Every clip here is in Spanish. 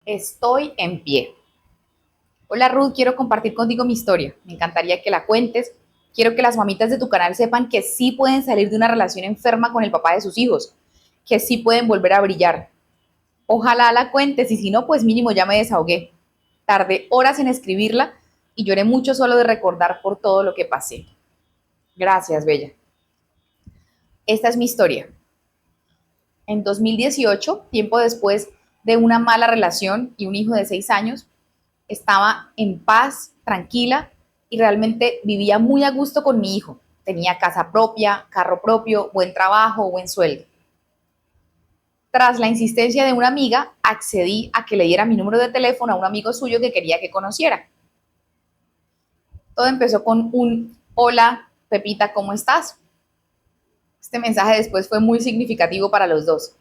Estoy en pie. Hola Ruth, quiero compartir contigo mi historia. Me encantaría que la cuentes. Quiero que las mamitas de tu canal sepan que sí pueden salir de una relación enferma con el papá de sus hijos, que sí pueden volver a brillar. Ojalá la cuentes y si no, pues mínimo ya me desahogué. Tardé horas en escribirla y lloré mucho solo de recordar por todo lo que pasé. Gracias, Bella. Esta es mi historia. En 2018, tiempo después de una mala relación y un hijo de 6 años, estaba en paz, tranquila y realmente vivía muy a gusto con mi hijo. Tenía casa propia, carro propio, buen trabajo, buen sueldo. Tras la insistencia de una amiga, accedí a que le diera mi número de teléfono a un amigo suyo que quería que conociera. Todo empezó con un hola, Pepita, ¿cómo estás? Este mensaje después fue muy significativo para los dos.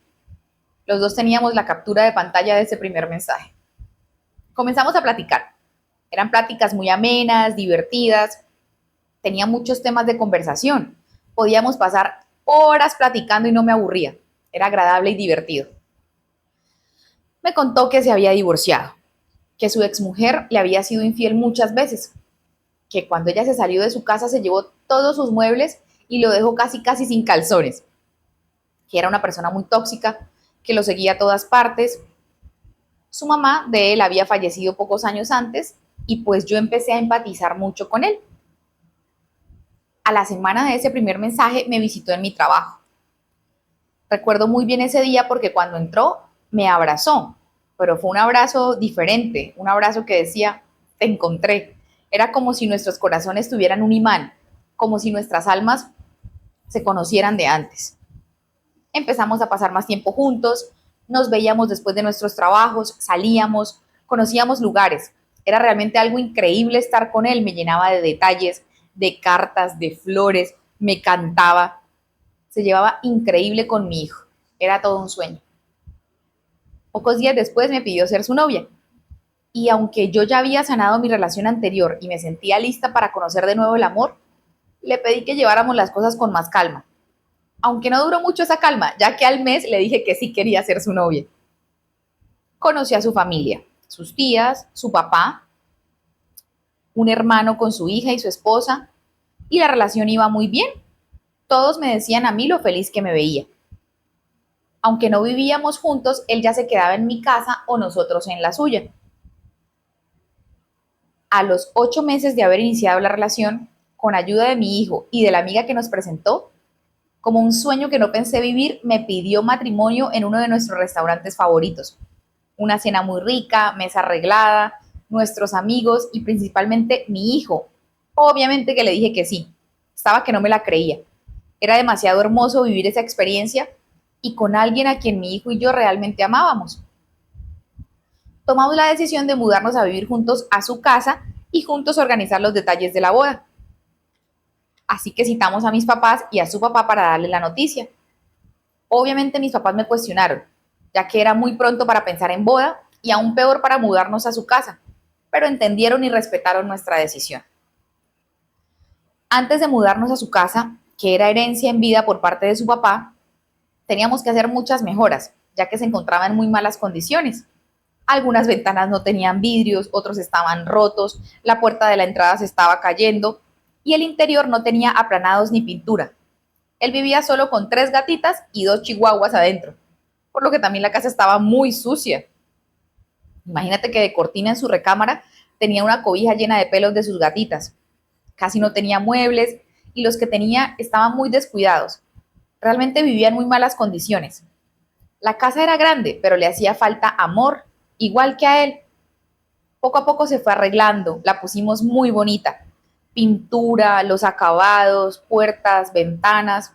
Los dos teníamos la captura de pantalla de ese primer mensaje. Comenzamos a platicar. Eran pláticas muy amenas, divertidas, tenía muchos temas de conversación. Podíamos pasar horas platicando y no me aburría. Era agradable y divertido. Me contó que se había divorciado, que su exmujer le había sido infiel muchas veces, que cuando ella se salió de su casa se llevó todos sus muebles y lo dejó casi casi sin calzones, que era una persona muy tóxica, que lo seguía a todas partes. Su mamá de él había fallecido pocos años antes y pues yo empecé a empatizar mucho con él. A la semana de ese primer mensaje me visitó en mi trabajo. Recuerdo muy bien ese día porque cuando entró me abrazó, pero fue un abrazo diferente, un abrazo que decía, te encontré. Era como si nuestros corazones tuvieran un imán, como si nuestras almas se conocieran de antes. Empezamos a pasar más tiempo juntos, nos veíamos después de nuestros trabajos, salíamos, conocíamos lugares. Era realmente algo increíble estar con él, me llenaba de detalles, de cartas, de flores, me cantaba, se llevaba increíble con mi hijo. Era todo un sueño. Pocos días después me pidió ser su novia. Y aunque yo ya había sanado mi relación anterior y me sentía lista para conocer de nuevo el amor, le pedí que lleváramos las cosas con más calma. Aunque no duró mucho esa calma, ya que al mes le dije que sí quería ser su novia. Conocí a su familia, sus tías, su papá, un hermano con su hija y su esposa, y la relación iba muy bien. Todos me decían a mí lo feliz que me veía. Aunque no vivíamos juntos, él ya se quedaba en mi casa o nosotros en la suya. A los 8 meses de haber iniciado la relación, con ayuda de mi hijo y de la amiga que nos presentó, como un sueño que no pensé vivir, me pidió matrimonio en uno de nuestros restaurantes favoritos. Una cena muy rica, mesa arreglada, nuestros amigos y principalmente mi hijo. Obviamente que le dije que sí. Estaba que no me la creía. Era demasiado hermoso vivir esa experiencia y con alguien a quien mi hijo y yo realmente amábamos. Tomamos la decisión de mudarnos a vivir juntos a su casa y juntos organizar los detalles de la boda. Así que citamos a mis papás y a su papá para darle la noticia. Obviamente mis papás me cuestionaron, ya que era muy pronto para pensar en boda y aún peor para mudarnos a su casa, pero entendieron y respetaron nuestra decisión. Antes de mudarnos a su casa, que era herencia en vida por parte de su papá, teníamos que hacer muchas mejoras, ya que se encontraba en muy malas condiciones. Algunas ventanas no tenían vidrios, otros estaban rotos, la puerta de la entrada se estaba cayendo y el interior no tenía aplanados ni pintura. Él vivía solo con 3 gatitas y 2 chihuahuas adentro, por lo que también la casa estaba muy sucia. Imagínate que de cortina en su recámara tenía una cobija llena de pelos de sus gatitas. Casi no tenía muebles y los que tenía estaban muy descuidados. Realmente vivía en muy malas condiciones. La casa era grande, pero le hacía falta amor, igual que a él. Poco a poco se fue arreglando, la pusimos muy bonita. Pintura, los acabados, puertas, ventanas.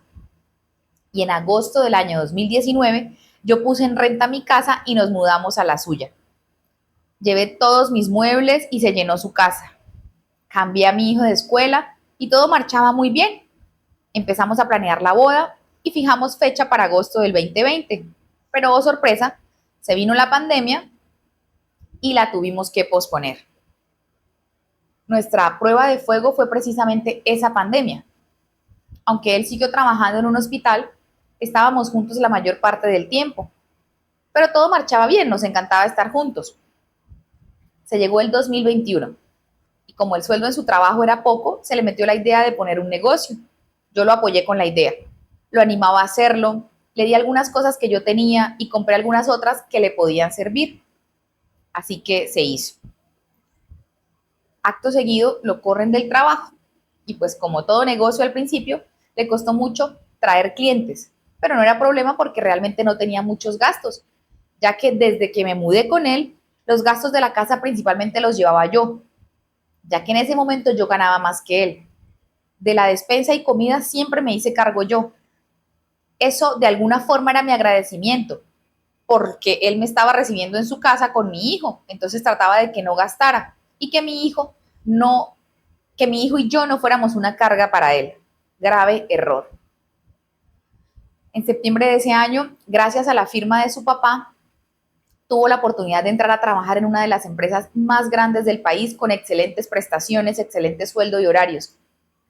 Y en agosto del año 2019 yo puse en renta mi casa y nos mudamos a la suya. Llevé todos mis muebles y se llenó su casa. Cambié a mi hijo de escuela y todo marchaba muy bien. Empezamos a planear la boda y fijamos fecha para agosto del 2020. Pero, oh sorpresa, se vino la pandemia y la tuvimos que posponer. Nuestra prueba de fuego fue precisamente esa pandemia. Aunque él siguió trabajando en un hospital, estábamos juntos la mayor parte del tiempo. pero todo marchaba bien, nos encantaba estar juntos. Se llegó el 2021 y como el sueldo en su trabajo era poco, se le metió la idea de poner un negocio. Yo lo apoyé con la idea, lo animaba a hacerlo, le di algunas cosas que yo tenía y compré algunas otras que le podían servir. Así que se hizo. Acto seguido lo corren del trabajo y pues como todo negocio al principio, le costó mucho traer clientes, pero no era problema porque realmente no tenía muchos gastos, ya que desde que me mudé con él, los gastos de la casa principalmente los llevaba yo, ya que en ese momento yo ganaba más que él. De la despensa y comida siempre me hice cargo yo. Eso de alguna forma era mi agradecimiento, porque él me estaba recibiendo en su casa con mi hijo, entonces trataba de que no gastara y que mi hijo y yo no fuéramos una carga para él. Grave error. En septiembre de ese año, gracias a la firma de su papá, tuvo la oportunidad de entrar a trabajar en una de las empresas más grandes del país con excelentes prestaciones, excelente sueldo y horarios,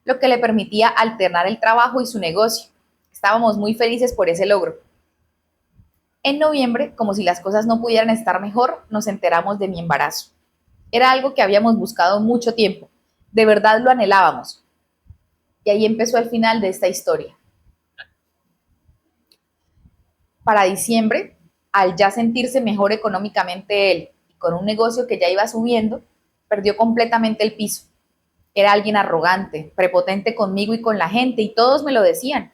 lo que le permitía alternar el trabajo y su negocio. Estábamos muy felices por ese logro. En noviembre, como si las cosas no pudieran estar mejor, nos enteramos de mi embarazo. Era algo que habíamos buscado mucho tiempo. De verdad lo anhelábamos. Y ahí empezó el final de esta historia. Para diciembre, al ya sentirse mejor económicamente él y con un negocio que ya iba subiendo, perdió completamente el piso. Era alguien arrogante, prepotente conmigo y con la gente, y todos me lo decían.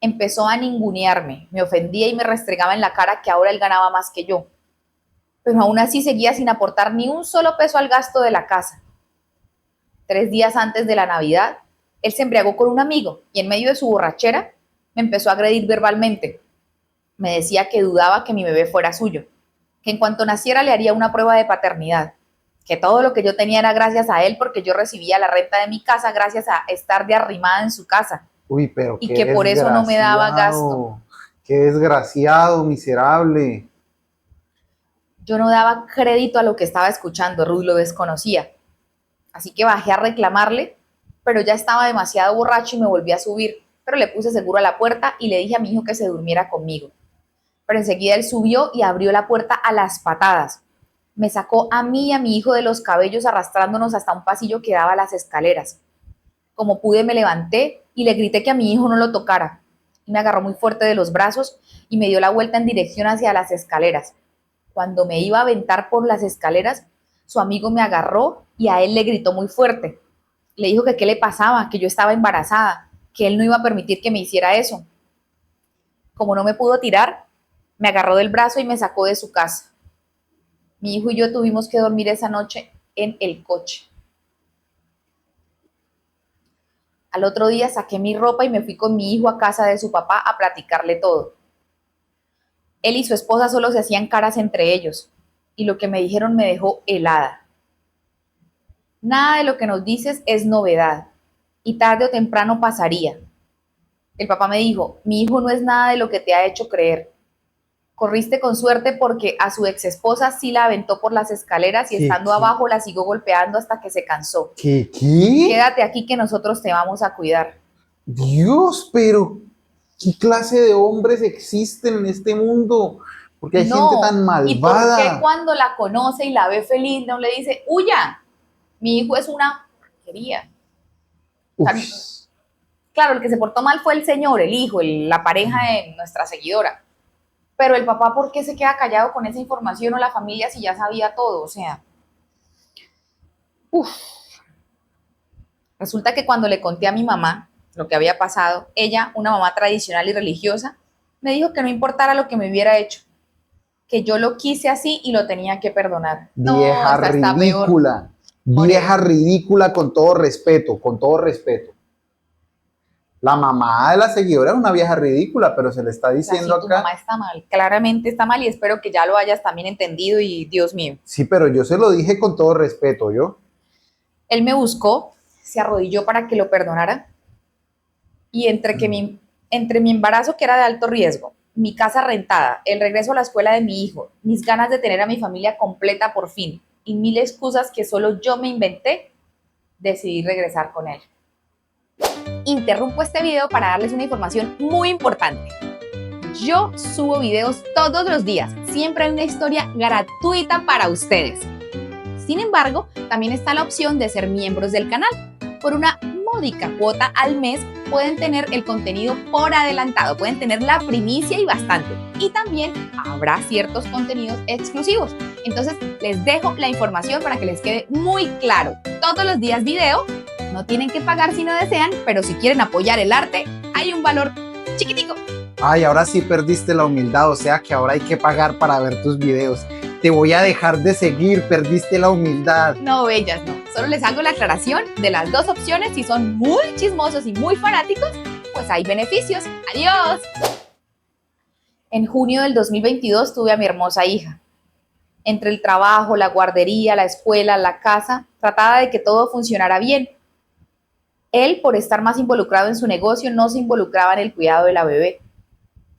Empezó a ningunearme, me ofendía y me restregaba en la cara que ahora él ganaba más que yo. Pero aún así seguía sin aportar ni un solo peso al gasto de la casa. 3 días antes de la Navidad, él se embriagó con un amigo y en medio de su borrachera me empezó a agredir verbalmente. Me decía que dudaba que mi bebé fuera suyo, que en cuanto naciera le haría una prueba de paternidad, que todo lo que yo tenía era gracias a él porque yo recibía la renta de mi casa gracias a estar de arrimada en su casa. Uy, pero Y qué que por eso no me daba gasto. desgraciado, qué desgraciado, miserable. Yo no daba crédito a lo que estaba escuchando, Ruth lo desconocía. Así que bajé a reclamarle, pero ya estaba demasiado borracho y me volví a subir, pero le puse seguro a la puerta y le dije a mi hijo que se durmiera conmigo. Pero enseguida él subió y abrió la puerta a las patadas. Me sacó a mí y a mi hijo de los cabellos arrastrándonos hasta un pasillo que daba a las escaleras. Como pude me levanté y le grité que a mi hijo no lo tocara. Y me agarró muy fuerte de los brazos y me dio la vuelta en dirección hacia las escaleras. Cuando me iba a aventar por las escaleras, su amigo me agarró y a él le gritó muy fuerte. Le dijo que qué le pasaba, que yo estaba embarazada, que él no iba a permitir que me hiciera eso. Como no me pudo tirar, me agarró del brazo y me sacó de su casa. Mi hijo y yo tuvimos que dormir esa noche en el coche. Al otro día saqué mi ropa y me fui con mi hijo a casa de su papá a platicarle todo. Él y su esposa solo se hacían caras entre ellos, y lo que me dijeron me dejó helada. Nada de lo que nos dices es novedad, y tarde o temprano pasaría. El papá me dijo, mi hijo no es nada de lo que te ha hecho creer. Corriste con suerte porque a su ex esposa sí la aventó por las escaleras y ¿Qué, estando qué, abajo la siguió golpeando hasta que se cansó. qué? Quédate aquí que nosotros te vamos a cuidar. Dios, pero ¿qué clase de hombres existen en este mundo? Porque hay gente No, tan ¿y por qué malvada. cuando la conoce y la ve feliz no le dice, huya? Mi hijo es una porquería. O Uf, sea, claro, el que se portó mal fue el señor, el hijo, la pareja de nuestra seguidora. Pero el papá, ¿por qué se queda callado con esa información o la familia si ya sabía todo? O sea, uff. Resulta que cuando le conté a mi mamá lo que había pasado, ella, una mamá tradicional y religiosa, me dijo que no importara lo que me hubiera hecho, que yo lo quise así y lo tenía que perdonar. No, vieja esta está peor ridícula, por vieja eso. ridícula con todo respeto, con todo respeto. La mamá de la seguidora es una vieja ridícula, pero se le está O sea, diciendo si tu mamá acá, está mal, claramente está mal y espero que ya lo hayas también entendido y Dios mío. sí, pero yo se lo dije con todo respeto, yo. Él me buscó, se arrodilló para que lo perdonara y entre mi embarazo que era de alto riesgo, mi casa rentada, el regreso a la escuela de mi hijo, mis ganas de tener a mi familia completa por fin y mil excusas que solo yo me inventé, decidí regresar con él. Interrumpo este video para darles una información muy importante. Yo subo videos todos los días, siempre hay una historia gratuita para ustedes. Sin embargo, también está la opción de ser miembros del canal. Por una módica cuota al mes pueden tener el contenido por adelantado, pueden tener la primicia y bastante. Y también habrá ciertos contenidos exclusivos. Entonces les dejo la información para que les quede muy claro. Todos los días video, no tienen que pagar si no desean, pero si quieren apoyar el arte, hay un valor chiquitico. Ay, ahora sí perdiste la humildad, o sea que ahora hay que pagar para ver tus videos. Te voy a dejar de seguir, perdiste la humildad. No, bellas, no. Solo les hago la aclaración de las dos opciones. Si son muy chismosos y muy fanáticos, pues hay beneficios. ¡Adiós! En junio del 2022 tuve a mi hermosa hija. Entre el trabajo, la guardería, la escuela, la casa, trataba de que todo funcionara bien. Él, por estar más involucrado en su negocio, no se involucraba en el cuidado de la bebé.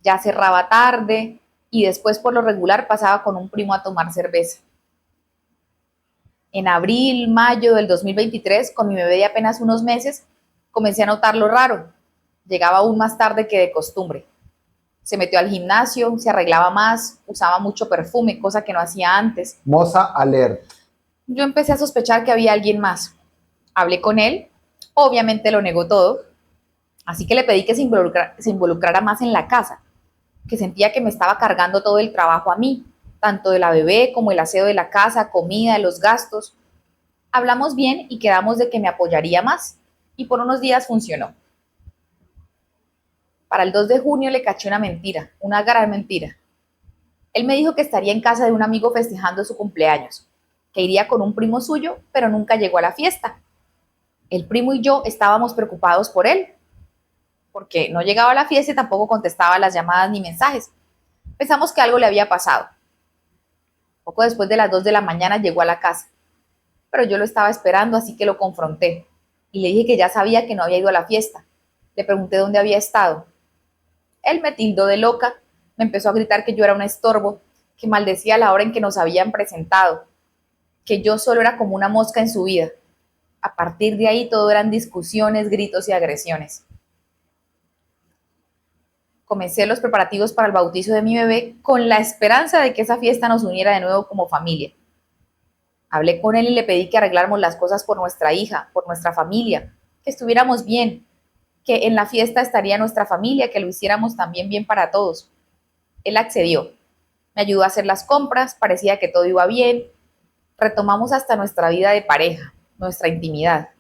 Ya cerraba tarde y después por lo regular pasaba con un primo a tomar cerveza. En abril, mayo del 2023, con mi bebé de apenas unos meses, comencé a notar lo raro. Llegaba aún más tarde que de costumbre. Se metió al gimnasio, se arreglaba más, usaba mucho perfume, cosa que no hacía antes. Moza alert. Yo empecé a sospechar que había alguien más. Hablé con él, obviamente lo negó todo, así que le pedí que se involucrara más en la casa, que sentía que me estaba cargando todo el trabajo a mí, tanto de la bebé como el aseo de la casa, comida, los gastos. Hablamos bien y quedamos de que me apoyaría más, y por unos días funcionó. Para el 2 de junio le caché una mentira, una gran mentira. Él me dijo que estaría en casa de un amigo festejando su cumpleaños, que iría con un primo suyo, pero nunca llegó a la fiesta. El primo y yo estábamos preocupados por él, porque no llegaba a la fiesta y tampoco contestaba las llamadas ni mensajes. Pensamos que algo le había pasado. Poco después de las 2 de la mañana llegó a la casa, pero yo lo estaba esperando, así que lo confronté y le dije que ya sabía que no había ido a la fiesta. Le pregunté dónde había estado. Él me tildó de loca, me empezó a gritar que yo era un estorbo, que maldecía la hora en que nos habían presentado, que yo solo era como una mosca en su vida. A partir de ahí todo eran discusiones, gritos y agresiones. Comencé los preparativos para el bautizo de mi bebé con la esperanza de que esa fiesta nos uniera de nuevo como familia. Hablé con él y le pedí que arregláramos las cosas por nuestra hija, por nuestra familia, que estuviéramos bien, que en la fiesta estaría nuestra familia, que lo hiciéramos también bien para todos. Él accedió. Me ayudó a hacer las compras, parecía que todo iba bien. Retomamos hasta nuestra vida de pareja, nuestra intimidad.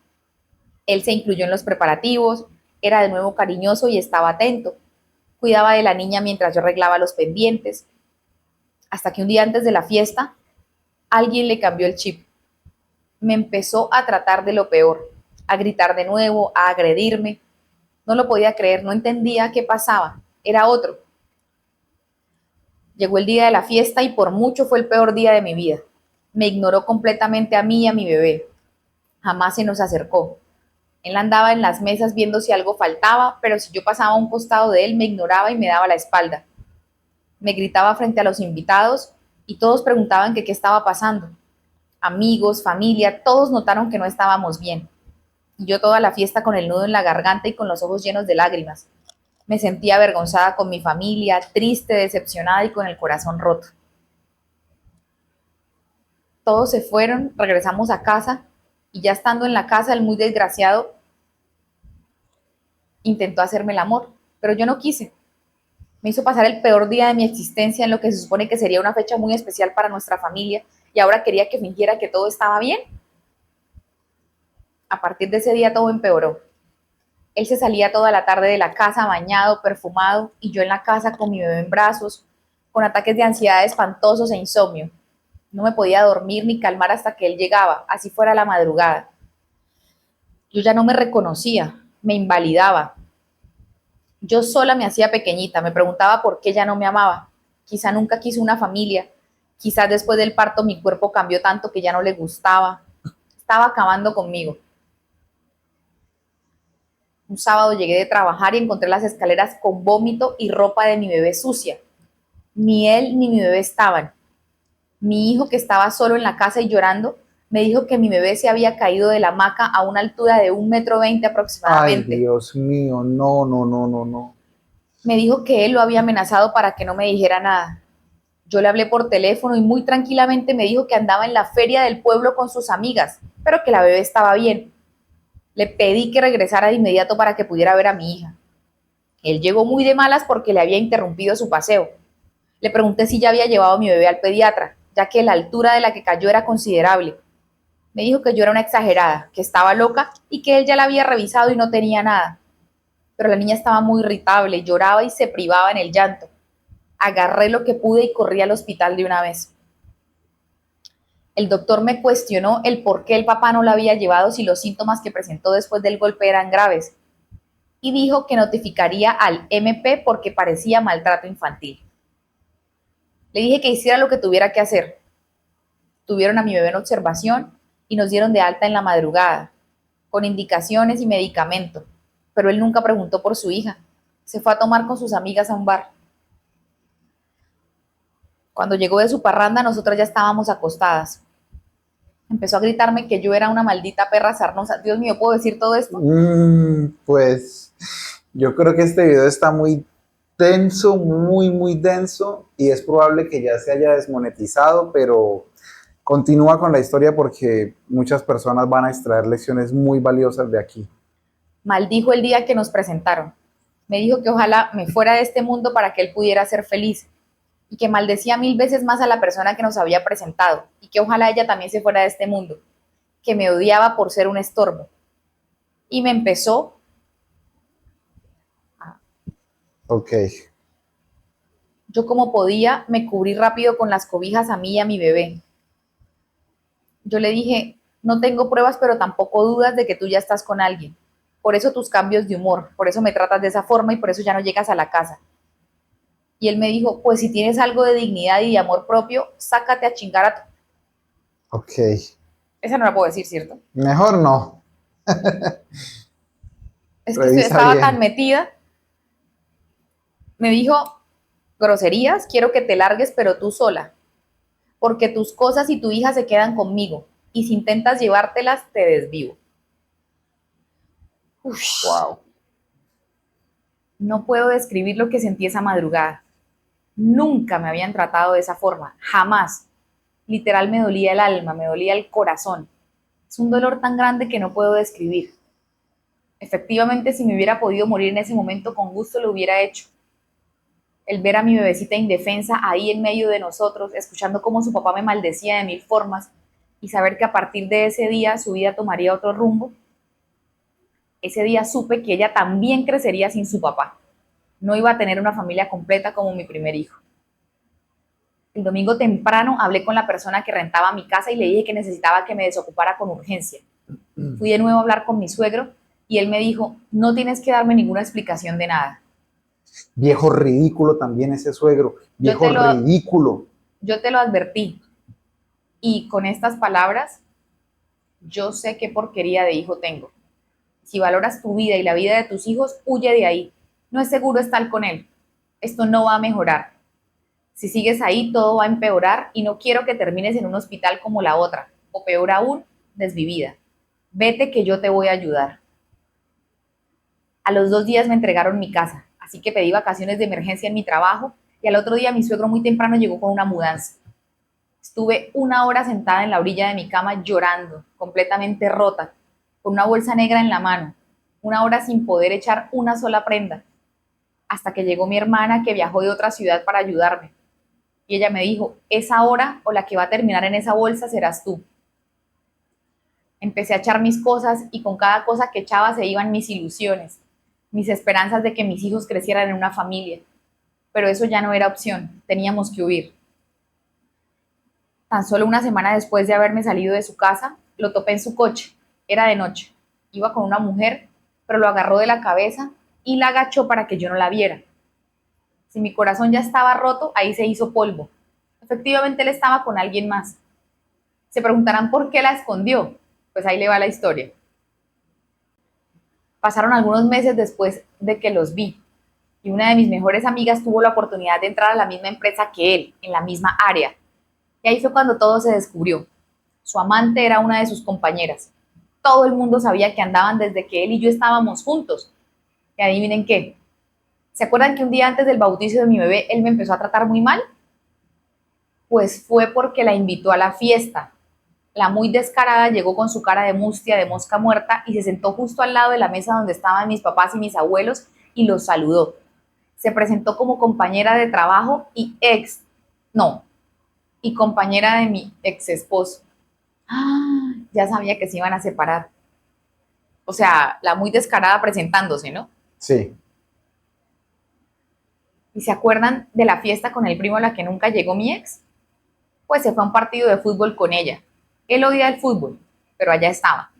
Él se incluyó en los preparativos, era de nuevo cariñoso y estaba atento. Cuidaba de la niña mientras yo arreglaba los pendientes. Hasta que un día antes de la fiesta, alguien le cambió el chip. Me empezó a tratar de lo peor, a gritar de nuevo, a agredirme. No lo podía creer, no entendía qué pasaba. Era otro. Llegó el día de la fiesta y por mucho fue el peor día de mi vida. Me ignoró completamente a mí y a mi bebé. Jamás se nos acercó. Él andaba en las mesas viendo si algo faltaba, pero si yo pasaba a un costado de él me ignoraba y me daba la espalda. Me gritaba frente a los invitados y todos preguntaban que qué estaba pasando. Amigos, familia, todos notaron que no estábamos bien. Y yo toda la fiesta con el nudo en la garganta y con los ojos llenos de lágrimas. Me sentía avergonzada con mi familia, triste, decepcionada y con el corazón roto. Todos se fueron, regresamos a casa y ya estando en la casa el muy desgraciado intentó hacerme el amor, pero yo no quise. Me hizo pasar el peor día de mi existencia en lo que se supone que sería una fecha muy especial para nuestra familia y ahora quería que fingiera que todo estaba bien. A partir de ese día todo empeoró. Él se salía toda la tarde de la casa bañado, perfumado y yo en la casa con mi bebé en brazos, con ataques de ansiedad espantosos e insomnio. No me podía dormir ni calmar hasta que él llegaba, así fuera la madrugada. Yo ya no me reconocía, me invalidaba. Yo sola me hacía pequeñita, me preguntaba por qué ya no me amaba. Quizá nunca quiso una familia, quizás después del parto mi cuerpo cambió tanto que ya no le gustaba. Estaba acabando conmigo. Un sábado llegué de trabajar y encontré las escaleras con vómito y ropa de mi bebé sucia. Ni él ni mi bebé estaban. Mi hijo, que estaba solo en la casa y llorando, me dijo que mi bebé se había caído de la hamaca a una altura de 1,20 m Ay, aproximadamente. Dios mío, no, no, no, no, no. Me dijo que él lo había amenazado para que no me dijera nada. Yo le hablé por teléfono y muy tranquilamente me dijo que andaba en la feria del pueblo con sus amigas, pero que la bebé estaba bien. Le pedí que regresara de inmediato para que pudiera ver a mi hija. Él llegó muy de malas porque le había interrumpido su paseo. Le pregunté si ya había llevado a mi bebé al pediatra, ya que la altura de la que cayó era considerable. Me dijo que yo era una exagerada, que estaba loca y que él ya la había revisado y no tenía nada. Pero la niña estaba muy irritable, lloraba y se privaba en el llanto. Agarré lo que pude y corrí al hospital de una vez. El doctor me cuestionó el por qué el papá no la había llevado si los síntomas que presentó después del golpe eran graves y dijo que notificaría al MP porque parecía maltrato infantil. Le dije que hiciera lo que tuviera que hacer. Tuvieron a mi bebé en observación y nos dieron de alta en la madrugada, con indicaciones y medicamento, pero él nunca preguntó por su hija. Se fue a tomar con sus amigas a un bar. Cuando llegó de su parranda, nosotras ya estábamos acostadas. Empezó a gritarme que yo era una maldita perra sarnosa. Dios mío, ¿puedo decir todo esto? Pues yo creo que este video está muy denso, muy denso, y es probable que ya se haya desmonetizado, pero continúa con la historia porque muchas personas van a extraer lecciones muy valiosas de aquí. Maldijo el día que nos presentaron. Me dijo que ojalá me fuera de este mundo para que él pudiera ser feliz y que maldecía 1000 veces más a la persona que nos había presentado y que ojalá ella también se fuera de este mundo, que me odiaba por ser un estorbo. Y me empezó. Ok, Yo como podía me cubrí rápido con las cobijas a mí y a mi bebé. Yo le dije, no tengo pruebas, pero tampoco dudas de que tú ya estás con alguien. Por eso tus cambios de humor, por eso me tratas de esa forma y por eso ya no llegas a la casa. Y él me dijo, pues si tienes algo de dignidad y de amor propio, sácate a chingar a tu... ok. Esa no la puedo decir, ¿cierto? Mejor no. Es que Revisa estaba tan bien. metida. Me dijo, groserías, quiero que te largues, pero tú sola, porque tus cosas y tu hija se quedan conmigo, y si intentas llevártelas, te desvivo. Uf, Wow. no puedo describir lo que sentí esa madrugada. Nunca me habían tratado de esa forma, jamás. Literal me dolía el alma, me dolía el corazón. Es un dolor tan grande que no puedo describir. Efectivamente, si me hubiera podido morir en ese momento, con gusto lo hubiera hecho. El ver a mi bebecita indefensa ahí en medio de nosotros, escuchando cómo su papá me maldecía de 1000 formas y saber que a partir de ese día su vida tomaría otro rumbo, ese día supe que ella también crecería sin su papá. No iba a tener una familia completa como mi primer hijo. El domingo temprano hablé con la persona que rentaba mi casa y le dije que necesitaba que me desocupara con urgencia. Fui de nuevo a hablar con mi suegro y él me dijo, no tienes que darme ninguna explicación de nada. Viejo ridículo también ese suegro. Yo Viejo te lo, ridículo. yo te lo advertí. Y con estas palabras, yo sé qué porquería de hijo tengo. Si valoras tu vida y la vida de tus hijos, huye de ahí. No es seguro estar con él. Esto no va a mejorar. Si sigues ahí, todo va a empeorar y no quiero que termines en un hospital como la otra, o peor aún, desvivida. Vete que yo te voy a ayudar. A los 2 días me entregaron mi casa, así que pedí vacaciones de emergencia en mi trabajo y al otro día mi suegro muy temprano llegó con una mudanza. Estuve 1 hora sentada en la orilla de mi cama llorando, completamente rota, con una bolsa negra en la mano, 1 hora sin poder echar una sola prenda, hasta que llegó mi hermana que viajó de otra ciudad para ayudarme. Y ella me dijo, esa hora o la que va a terminar en esa bolsa serás tú. Empecé a echar mis cosas y con cada cosa que echaba se iban mis ilusiones, mis esperanzas de que mis hijos crecieran en una familia. Pero eso ya no era opción, teníamos que huir. Tan solo una semana después de haberme salido de su casa, lo topé en su coche. Era de noche. Iba con una mujer, pero lo agarró de la cabeza y la agachó para que yo no la viera. Si mi corazón ya estaba roto, ahí se hizo polvo. Efectivamente, él estaba con alguien más. Se preguntarán por qué la escondió. Pues ahí le va la historia. Pasaron algunos meses después de que los vi y una de mis mejores amigas tuvo la oportunidad de entrar a la misma empresa que él, en la misma área. Y ahí fue cuando todo se descubrió. Su amante era una de sus compañeras. Todo el mundo sabía que andaban desde que él y yo estábamos juntos. Y adivinen qué, ¿Se acuerdan que un día antes del bautizo de mi bebé, él me empezó a tratar muy mal? Pues fue porque la invitó a la fiesta. La muy descarada llegó con su cara de mustia, de mosca muerta, y se sentó justo al lado de la mesa donde estaban mis papás y mis abuelos y los saludó. Se presentó como compañera de trabajo y compañera de mi ex esposo. Ah, ya sabía que se iban a separar. O sea, la muy descarada presentándose, ¿no? Sí. ¿Y se acuerdan de la fiesta con el primo a la que nunca llegó mi ex? Pues se fue a un partido de fútbol con ella. Él odia el fútbol, pero allá estaba.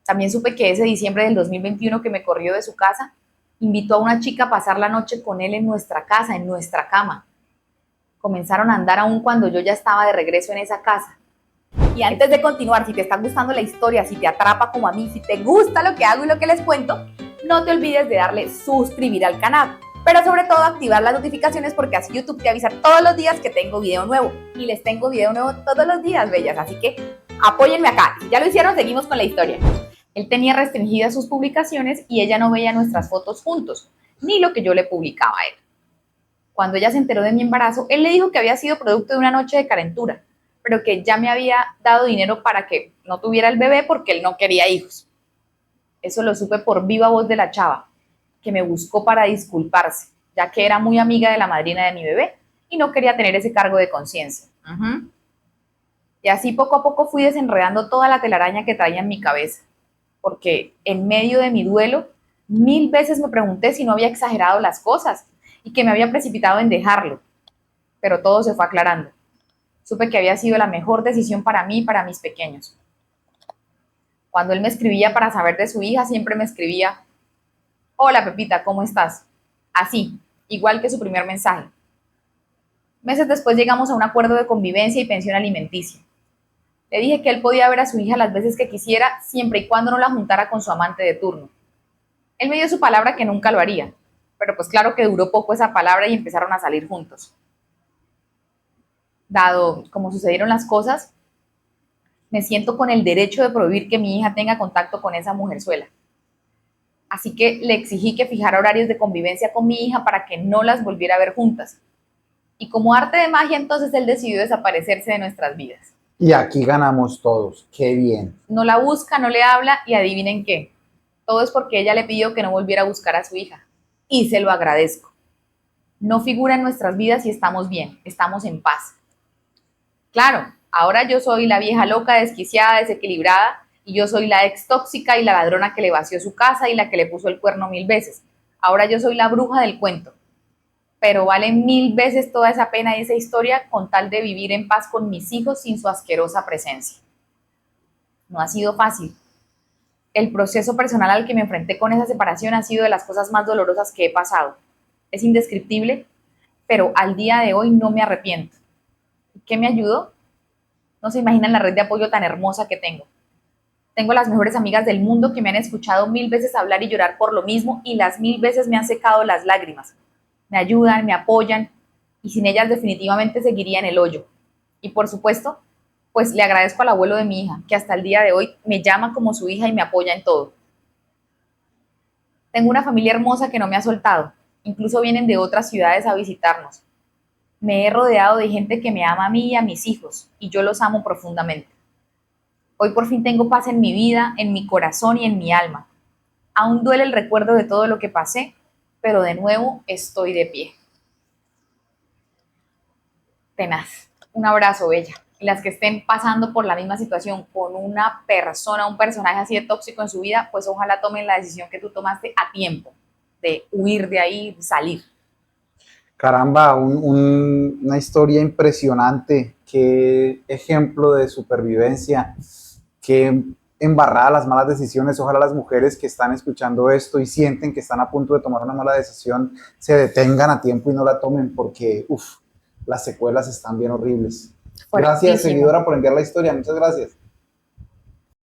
También supe que ese diciembre del 2021 que me corrió de su casa, invitó a una chica a pasar la noche con él en nuestra casa, en nuestra cama. Comenzaron a andar aún cuando yo ya estaba de regreso en esa casa. Y antes de continuar, si te está gustando la historia, si te atrapa como a mí, si te gusta lo que hago y lo que les cuento, no te olvides de darle suscribir al canal. Pero sobre todo activar las notificaciones porque así YouTube te avisa todos los días que tengo video nuevo. Y les tengo video nuevo todos los días, bellas. Así que apóyenme acá. Si ya lo hicieron, seguimos con la historia. Él tenía restringidas sus publicaciones y ella no veía nuestras fotos juntos, ni lo que yo le publicaba a él. Cuando ella se enteró de mi embarazo, él le dijo que había sido producto de una noche de calentura, pero que ya me había dado dinero para que no tuviera el bebé porque él no quería hijos. Eso lo supe por viva voz de la chava, que me buscó para disculparse, ya que era muy amiga de la madrina de mi bebé y no quería tener ese cargo de conciencia. Y así poco a poco fui desenredando toda la telaraña que traía en mi cabeza, porque en medio de mi duelo, 1000 veces me pregunté si no había exagerado las cosas y que me había precipitado en dejarlo, pero todo se fue aclarando. Supe que había sido la mejor decisión para mí y para mis pequeños. Cuando él me escribía para saber de su hija, siempre me escribía: hola Pepita, ¿cómo estás? Así, igual que su primer mensaje. Meses después llegamos a un acuerdo de convivencia y pensión alimenticia. Le dije que él podía ver a su hija las veces que quisiera, siempre y cuando no la juntara con su amante de turno. Él me dio su palabra que nunca lo haría, pero pues claro que duró poco esa palabra y empezaron a salir juntos. Dado como sucedieron las cosas, me siento con el derecho de prohibir que mi hija tenga contacto con esa mujerzuela. Así que le exigí que fijara horarios de convivencia con mi hija para que no las volviera a ver juntas. Y como arte de magia, entonces él decidió desaparecerse de nuestras vidas. Y aquí ganamos todos. Qué bien. No la busca, no le habla y adivinen qué. Todo es porque ella le pidió que no volviera a buscar a su hija. Y se lo agradezco. No figura en nuestras vidas y estamos bien, estamos en paz. Claro, ahora yo soy la vieja loca, desquiciada, desequilibrada, y yo soy la ex tóxica y la ladrona que le vació su casa y la que le puso el cuerno 1000 veces. Ahora yo soy la bruja del cuento. Pero vale 1000 veces toda esa pena y esa historia con tal de vivir en paz con mis hijos sin su asquerosa presencia. No ha sido fácil. El proceso personal al que me enfrenté con esa separación ha sido de las cosas más dolorosas que he pasado. Es indescriptible, pero al día de hoy no me arrepiento. ¿Qué me ayudó? No se imaginan la red de apoyo tan hermosa que tengo. Tengo las mejores amigas del mundo que me han escuchado 1000 veces hablar y llorar por lo mismo y las 1000 veces me han secado las lágrimas. Me ayudan, me apoyan y sin ellas definitivamente seguiría en el hoyo. Y por supuesto, pues le agradezco al abuelo de mi hija, que hasta el día de hoy me llama como su hija y me apoya en todo. Tengo una familia hermosa que no me ha soltado, incluso vienen de otras ciudades a visitarnos. Me he rodeado de gente que me ama a mí y a mis hijos, y yo los amo profundamente. Hoy por fin tengo paz en mi vida, en mi corazón y en mi alma. Aún duele el recuerdo de todo lo que pasé, pero de nuevo estoy de pie. Tenaz. Un abrazo, bella. Y las que estén pasando por la misma situación con una persona, un personaje así de tóxico en su vida, pues ojalá tomen la decisión que tú tomaste a tiempo, de huir de ahí, salir. Caramba, una historia impresionante. Qué ejemplo de supervivencia. Qué embarrada las malas decisiones. Ojalá las mujeres que están escuchando esto y sienten que están a punto de tomar una mala decisión se detengan a tiempo y no la tomen porque, las secuelas están bien horribles. Gracias, seguidora, por enviar la historia. Muchas gracias.